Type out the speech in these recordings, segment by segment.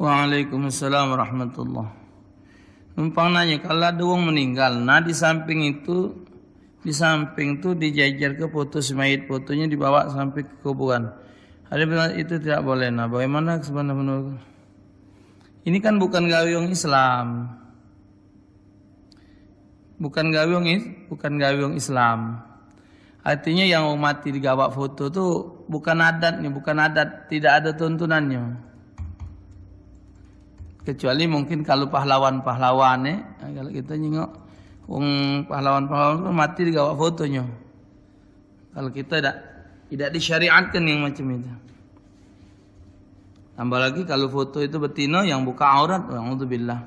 Waalaikumsalam warahmatullahi. Numpang nanya, kalau ada orang meninggal, nah di samping itu dijajar ke foto si mayit, fotonya dibawa sampai ke kuburan. Ada bilang itu tidak boleh. Nah, bagaimana sebenarnya? Ini kan bukan gawe orang Islam. Bukan gawe orang Islam. Artinya yang mati digawa foto itu bukan adat, tidak ada tuntunannya. Kecuali mungkin kalau pahlawan-pahlawan kalau kita nyengok pahlawan-pahlawan itu mati digawa fotonya. Kalau kita tidak disyariatkan yang macam itu. Tambah lagi kalau foto itu betina yang buka aurat, alhamdulillah.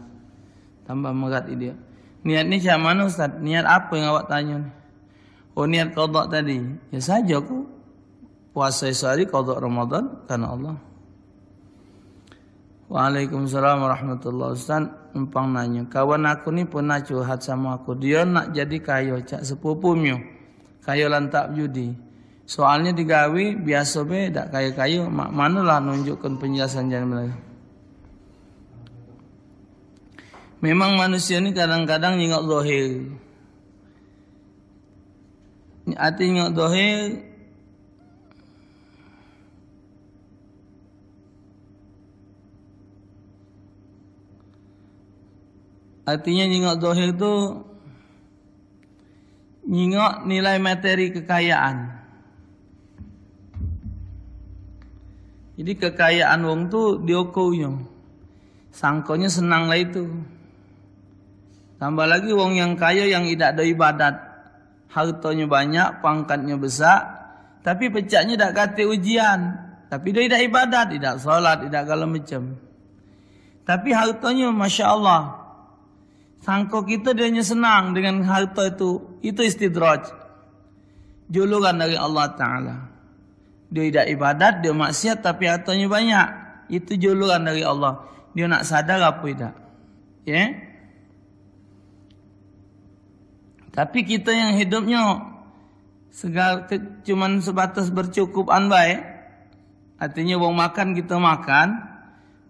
Tambah merat dia. Niatnya macam mana Ustaz? Niat apa yang awak tanya nih? Oh, niat qada tadi. Ya saja aku puasa sehari qada Ramadan karena Allah. Waalaikumsalam warahmatullahi. Ustaz, numpang nanya, kawan aku ni pernah curhat sama aku. Dia nak jadi kaya, cak sepupunya. Kaya lantak judi. Soalnya digawe biasa be dak kaya-kaya, manalah nunjukkan penjelasan jangan Melayu. Memang manusia ni kadang-kadang nyingok zahir. Artinya nyingok zahir artinya nyingok zahir itu nyingok nilai materi kekayaan. Jadi kekayaan wong tu diokonya. Sangkonya senang lah itu. Tambah lagi wong yang kaya yang tidak ada ibadat. Hartanya banyak, pangkatnya besar, tapi pecahnya tak kata ujian. Tapi dia tidak ibadat, tidak salat, tidak segala macam. Tapi hartanya Masya Allah. Sangko kita dia senang dengan harta itu istidraj. Julukan dari Allah Ta'ala. Dia tidak ibadat, dia maksiat tapi hartanya banyak. Itu julukan dari Allah. Dia nak sadar apa tidak? Ya? Tapi kita yang hidupnya cuman sebatas bercukupan baik. Artinya wong makan kita makan,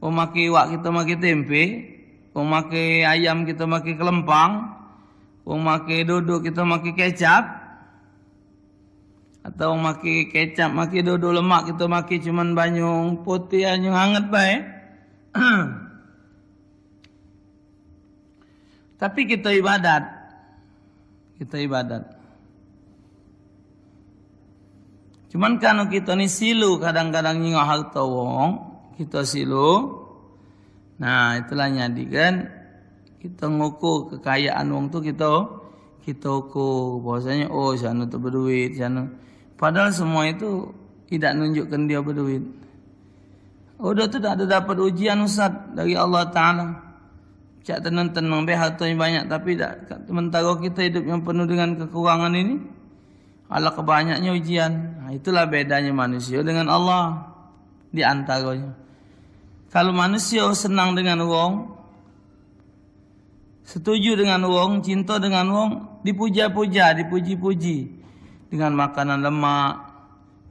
wong makan iwak kita makan tempe, wong makan ayam kita makan kelempang, wong makan dodo kita makan kecap, atau wong makan kecap makan dodo lemak kita makan cuman banyung putih yang hangat baik. Tapi kita ibadat. Cuman kalau kita ni silu kadang-kadang nyingok harta wong, kita silu. Nah, itulah nyadi kan kita ngukur kekayaan wong tu kita ukur bahwasanya oh sana tu berduit, sana. Padahal semua itu tidak nunjukkan dia berduit. Udah tu tak ada dapat ujian Ustaz dari Allah Ta'ala. Cak tenang-tenang be hartanya banyak tapi tak sementara kita hidup yang penuh dengan kekurangan ini ala kebanyaknya ujian. Nah, itulah bedanya manusia dengan Allah di antaranya. Kalau manusia senang dengan wong, setuju dengan wong, cinta dengan wong, dipuja-puja, dipuji-puji dengan makanan lemak,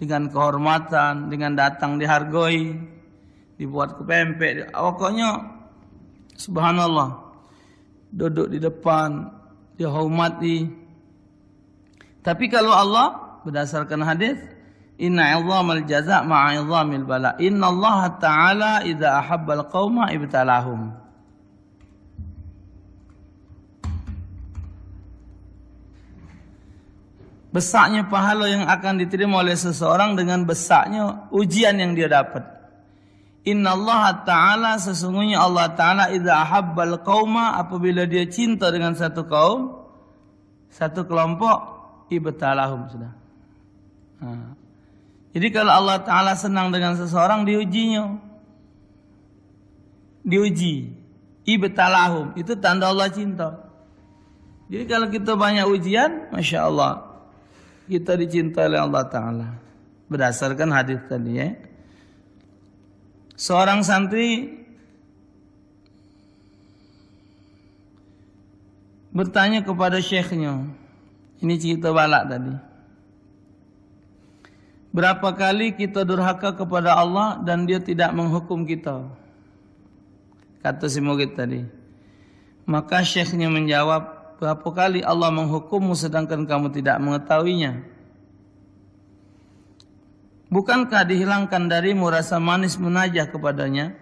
dengan kehormatan, dengan datang dihargai, dibuat kepempek, pokoknya subhanallah, duduk di depan, dihormati. Tapi kalau Allah berdasarkan hadis, inna 'idhamal jaza' ma'a 'idhamil bala. Inna Allah Ta'ala idza ahabbal qauma ibtalahum. Besarnya pahala yang akan diterima oleh seseorang dengan besarnya ujian yang dia dapat. Inna Allah Ta'ala sesungguhnya Allah Ta'ala idza ahabbal qauma apabila dia cinta dengan satu kaum, satu kelompok, ibtalahum sudah. Nah. Jadi kalau Allah Ta'ala senang dengan seseorang diujinya. Diuji. Ibtalahum itu tanda Allah cinta. Jadi kalau kita banyak ujian, Masya Allah, kita dicintai oleh Allah Ta'ala. Berdasarkan hadis tadi ya. Seorang santri bertanya kepada syekhnya. Ini cerita balak tadi. Berapa kali kita durhaka kepada Allah dan dia tidak menghukum kita. Kata si murid tadi. Maka syekhnya menjawab, berapa kali Allah menghukummu sedangkan kamu tidak mengetahuinya? Bukankah dihilangkan darimu rasa manis munajah kepadanya?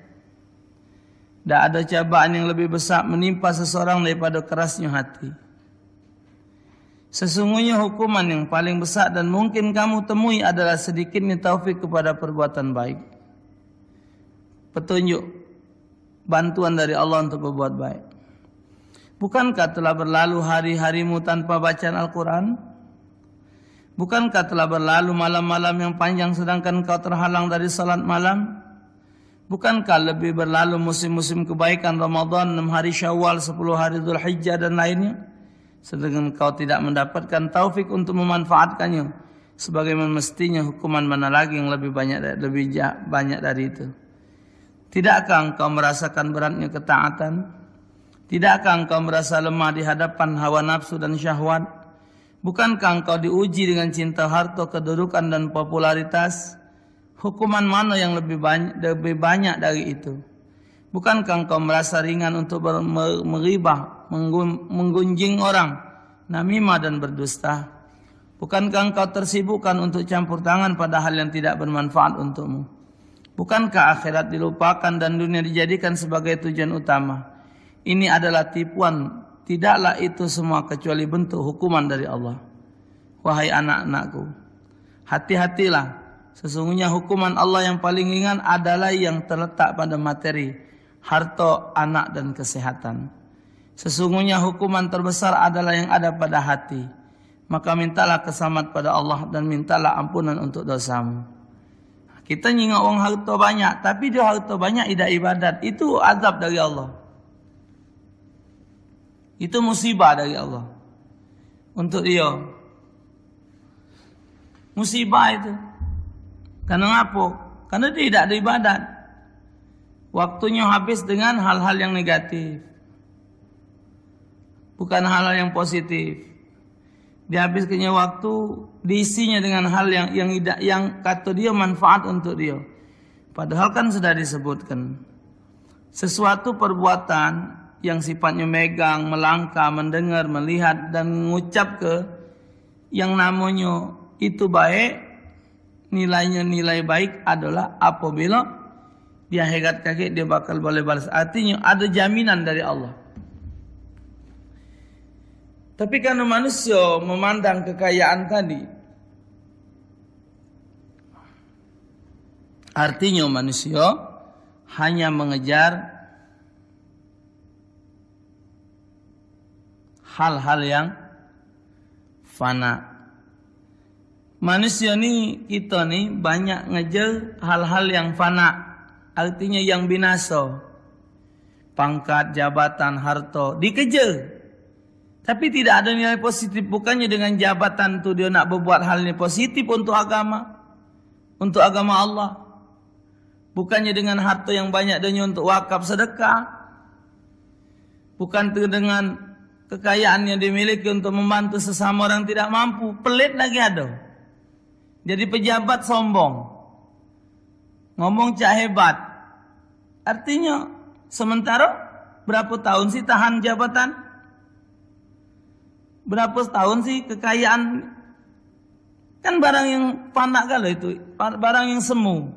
Tak ada cobaan yang lebih besar menimpa seseorang daripada kerasnya hati. Sesungguhnya hukuman yang paling besar dan mungkin kamu temui adalah sedikitnya taufik kepada perbuatan baik. Petunjuk, bantuan dari Allah untuk berbuat baik. Bukankah telah berlalu hari-harimu tanpa bacaan Al-Quran? Bukankah telah berlalu malam-malam yang panjang sedangkan kau terhalang dari salat malam? Bukankah lebih berlalu musim-musim kebaikan Ramadan, 6 hari Syawal, 10 hari Dzulhijjah dan lainnya? Sedangkan kau tidak mendapatkan taufik untuk memanfaatkannya. Sebagaimana mestinya hukuman mana lagi yang lebih banyak dari itu? Tidakkah engkau merasakan beratnya ketaatan? Tidakkah engkau merasa lemah di hadapan hawa nafsu dan syahwat? Bukankah engkau diuji dengan cinta harta, kedudukan dan popularitas? Hukuman mana yang lebih banyak dari itu? Bukankah engkau merasa ringan untuk meribah, menggunjing orang, namimah dan berdusta? Bukankah engkau tersibukkan untuk campur tangan pada hal yang tidak bermanfaat untukmu? Bukankah akhirat dilupakan dan dunia dijadikan sebagai tujuan utama? Ini adalah tipuan. Tidaklah itu semua kecuali bentuk hukuman dari Allah. Wahai anak-anakku, hati-hatilah. Sesungguhnya hukuman Allah yang paling ringan adalah yang terletak pada materi, harta, anak dan kesehatan. Sesungguhnya hukuman terbesar adalah yang ada pada hati. Maka mintalah keselamatan pada Allah dan mintalah ampunan untuk dosamu. Kita nyingak orang harta banyak, tapi dia harta banyak tidak ibadat. Itu azab dari Allah. Itu musibah dari Allah untuk dia. Musibah itu. Karena apa? Karena dia tidak ada ibadat. Waktunya habis dengan hal-hal yang negatif. Bukan hal-hal yang positif. Dihabiskannya waktu, diisinya dengan hal yang kata dia manfaat untuk dia. Padahal kan sudah disebutkan. Sesuatu perbuatan yang sifatnya megang, melangkah, mendengar, melihat dan mengucap ke yang namanya itu baik, nilainya nilai baik adalah apabila di akhirat kaki dia bakal boleh balas. Artinya ada jaminan dari Allah. Tapi karena manusia memandang kekayaan tadi, artinya manusia hanya mengejar hal-hal yang fana. Manusia ni, kita ni banyak ngejar hal-hal yang fana. Artinya yang binasa. Pangkat, jabatan, harta dikejar. Tapi tidak ada nilai positif. Bukannya dengan jabatan tu dia nak berbuat hal yang positif untuk agama. Untuk agama Allah. Bukannya dengan harta yang banyak dia untuk wakaf sedekah. Bukan tu dengan kekayaan yang dimiliki untuk membantu sesama orang tidak mampu. Pelit lagi ada. Jadi pejabat sombong. Ngomong cak hebat. Artinya sementara berapa tahun sih tahan jabatan? Berapa tahun sih kekayaan? Kan barang yang fana kalau itu. Barang yang semu.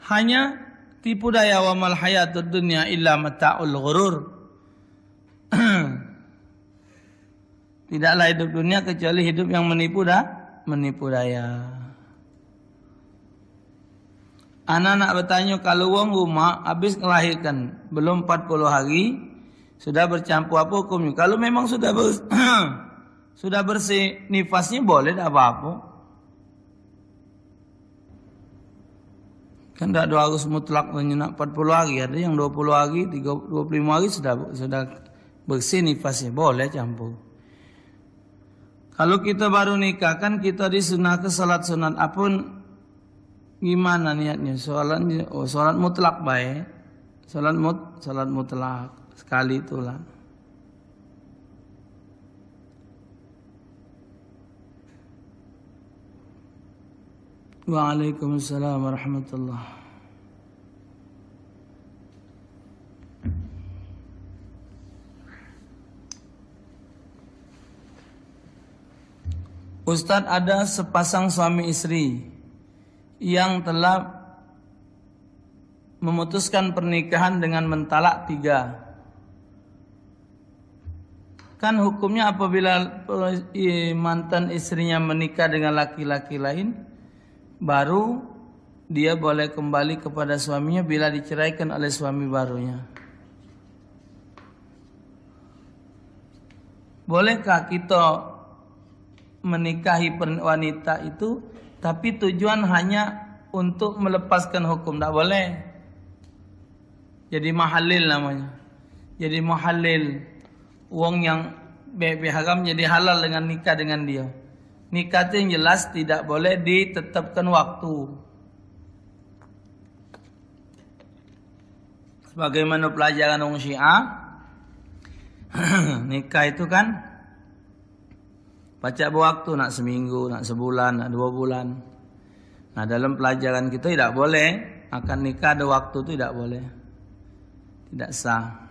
Hanya tipu daya wa mal hayatud dunya illa mata'ul ghurur. Tidaklah hidup dunia kecuali hidup yang menipu daya. Anak-anak bertanya, kalau wong rumah habis melahirkan belum 40 hari sudah bercampur apa hukumnya? Kalau memang sudah sudah bersih nifasnya boleh, tak apa-apa. Kan tak ada harus mutlak menyenak 40 hari, ada yang 20 hari, 25 hari sudah bersih nifasnya, boleh campur. Kalau kita baru nikah kan kita disunah ke salat sunat apun gimana niatnya? Salat mutlak baik. Salat mutlak sekali itulah. Waalaikumsalam warahmatullahi. Ustadz, ada sepasang suami istri yang telah memutuskan pernikahan dengan mentalak 3. Kan hukumnya apabila mantan istrinya menikah dengan laki-laki lain, baru dia boleh kembali kepada suaminya bila diceraikan oleh suami barunya. Bolehkah kita menikahi wanita itu, tapi tujuan hanya untuk melepaskan hukum? Tak boleh. Jadi mahalil namanya. Jadi mahalil. Wong yang haram jadi halal dengan nikah dengan dia. Nikah itu yang jelas tidak boleh ditetapkan waktu. Sebagaimana pelajaran orang Syiah, nikah itu kan baca waktu, nak seminggu, nak sebulan, nak 2 bulan. Nah, dalam pelajaran kita tidak boleh akan nikah ada waktu itu, tidak boleh. Tidak sah.